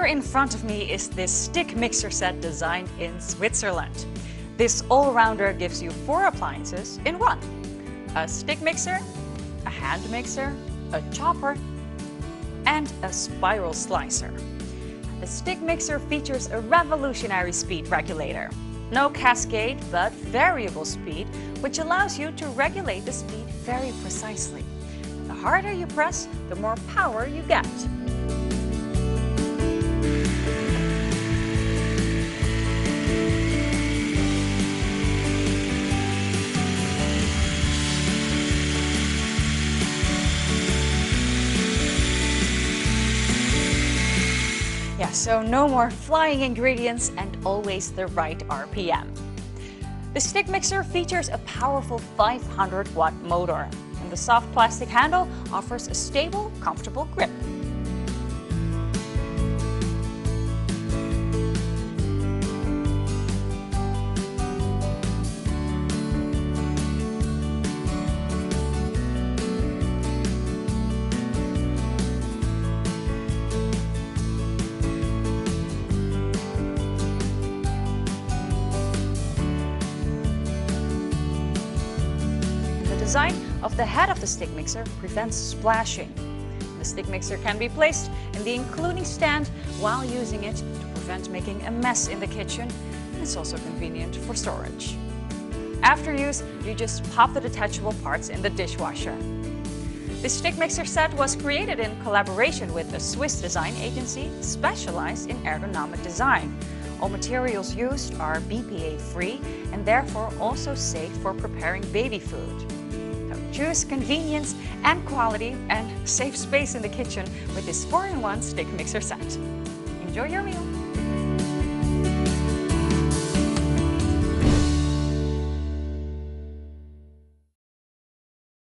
in front of me is this stick mixer set designed in Switzerland. This all-rounder gives you 4 appliances in one: a stick mixer, a hand mixer, a chopper, and a spiral slicer. The stick mixer features a revolutionary speed regulator. No cascade, but variable speed, which allows you to regulate the speed very precisely. The harder you press, the more power you get. Yeah, so no more flying ingredients and always the right RPM. The stick mixer features a powerful 500-watt motor, and the soft plastic handle offers a stable, comfortable grip. The design of the head of the stick mixer prevents splashing. The stick mixer can be placed in the including stand while using it to prevent making a mess in the kitchen, and it's also convenient for storage. After use, you just pop the detachable parts in the dishwasher. The stick mixer set was created in collaboration with a Swiss design agency specialized in ergonomic design. All materials used are BPA-free and therefore also safe for preparing baby food. Choose convenience and quality and save space in the kitchen with this 4-in-1 stick mixer set. Enjoy your meal!